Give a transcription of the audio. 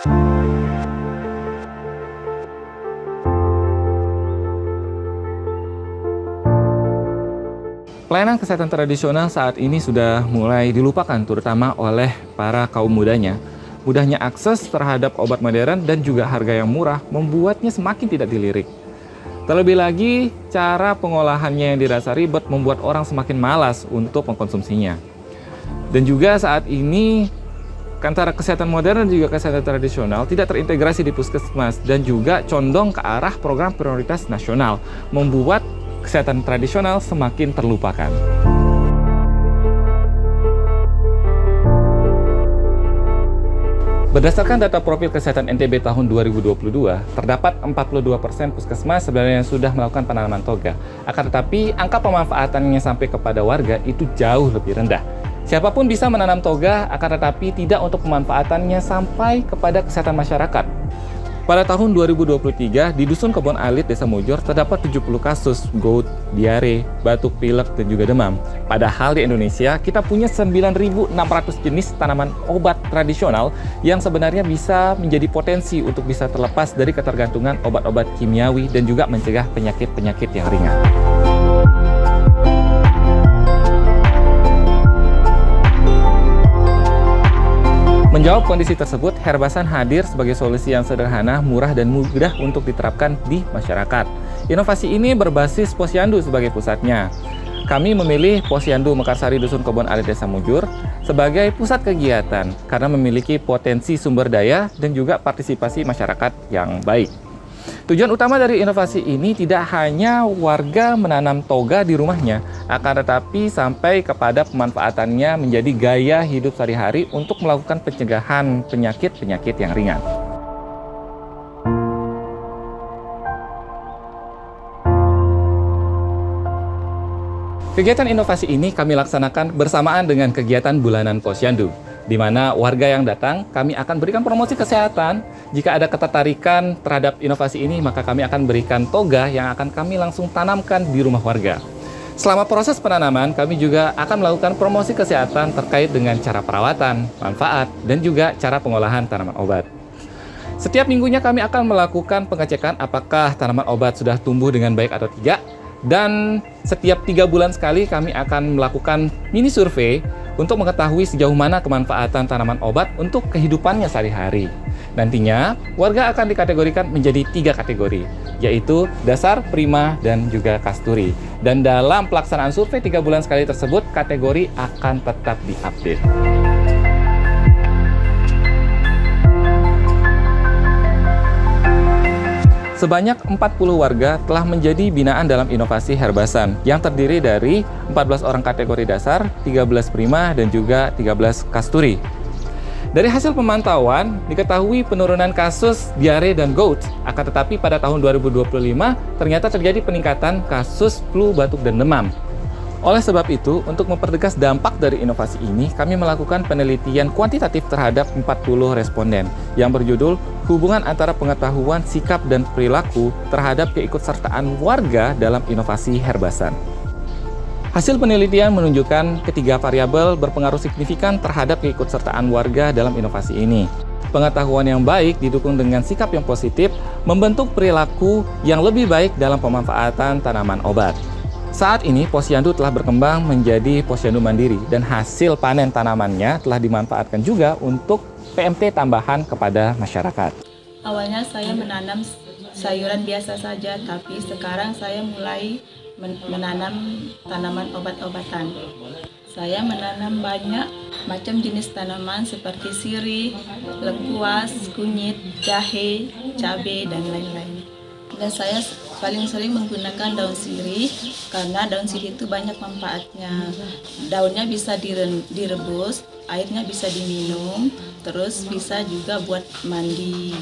Pelayanan kesehatan tradisional saat ini sudah mulai dilupakan terutama oleh para kaum mudanya. Mudahnya akses terhadap obat modern dan juga harga yang murah membuatnya semakin tidak dilirik. Terlebih lagi, cara pengolahannya yang dirasa ribet membuat orang semakin malas untuk mengkonsumsinya. Dan juga saat ini, antara kesehatan modern dan juga kesehatan tradisional tidak terintegrasi di puskesmas dan juga condong ke arah program prioritas nasional, membuat kesehatan tradisional semakin terlupakan. Berdasarkan data profil kesehatan NTB tahun 2022, terdapat 42% puskesmas sebenarnya sudah melakukan penanaman toga. Akan tetapi, angka pemanfaatannya sampai kepada warga itu jauh lebih rendah. Siapapun bisa menanam toga, akan tetapi tidak untuk pemanfaatannya sampai kepada kesehatan masyarakat. Pada tahun 2023, di Dusun Kebon Alit, Desa Mojor, terdapat 70 kasus gout, diare, batuk pilek, dan juga demam. Padahal di Indonesia, kita punya 9.600 jenis tanaman obat tradisional yang sebenarnya bisa menjadi potensi untuk bisa terlepas dari ketergantungan obat-obat kimiawi dan juga mencegah penyakit-penyakit yang ringan. Menjawab kondisi tersebut, Herbasan hadir sebagai solusi yang sederhana, murah, dan mudah untuk diterapkan di masyarakat. Inovasi ini berbasis Posyandu sebagai pusatnya. Kami memilih Posyandu Mekarsari Dusun Kebon Alit Desa Mujur sebagai pusat kegiatan karena memiliki potensi sumber daya dan juga partisipasi masyarakat yang baik. Tujuan utama dari inovasi ini tidak hanya warga menanam toga di rumahnya, akan tetapi sampai kepada pemanfaatannya menjadi gaya hidup sehari-hari untuk melakukan pencegahan penyakit-penyakit yang ringan. Kegiatan inovasi ini kami laksanakan bersamaan dengan kegiatan bulanan Posyandu, di mana warga yang datang kami akan berikan promosi kesehatan. Jika ada ketertarikan terhadap inovasi ini, maka kami akan berikan toga yang akan kami langsung tanamkan di rumah warga. Selama proses penanaman, kami juga akan melakukan promosi kesehatan terkait dengan cara perawatan, manfaat, dan juga cara pengolahan tanaman obat. Setiap minggunya kami akan melakukan pengecekan apakah tanaman obat sudah tumbuh dengan baik atau tidak. Dan setiap 3 bulan sekali kami akan melakukan mini survei untuk mengetahui sejauh mana kemanfaatan tanaman obat untuk kehidupannya sehari-hari. Nantinya, warga akan dikategorikan menjadi 3 kategori, yaitu dasar, prima, dan juga kasturi. Dan dalam pelaksanaan survei 3 bulan sekali tersebut, kategori akan tetap diupdate. Sebanyak 40 warga telah menjadi binaan dalam inovasi Herbasan yang terdiri dari 14 orang kategori dasar, 13 prima, dan juga 13 kasturi. Dari hasil pemantauan, diketahui penurunan kasus diare dan gout, akan tetapi pada tahun 2025 ternyata terjadi peningkatan kasus flu, batuk, dan demam. Oleh sebab itu, untuk mempertegas dampak dari inovasi ini, kami melakukan penelitian kuantitatif terhadap 40 responden yang berjudul Hubungan Antara Pengetahuan, Sikap, dan Perilaku terhadap Keikutsertaan Warga dalam Inovasi Herbasan. Hasil penelitian menunjukkan ketiga variabel berpengaruh signifikan terhadap keikutsertaan warga dalam inovasi ini. Pengetahuan yang baik didukung dengan sikap yang positif membentuk perilaku yang lebih baik dalam pemanfaatan tanaman obat. Saat ini, Posyandu telah berkembang menjadi Posyandu Mandiri dan hasil panen tanamannya telah dimanfaatkan juga untuk PMT tambahan kepada masyarakat. Awalnya saya menanam sayuran biasa saja, tapi sekarang saya mulai menanam tanaman obat-obatan. Saya menanam banyak macam jenis tanaman seperti sirih, lengkuas, kunyit, jahe, cabai, dan lain-lain. Dan saya paling sering menggunakan daun sirih karena daun sirih itu banyak manfaatnya. Daunnya bisa direbus, airnya bisa diminum, terus bisa juga buat mandi.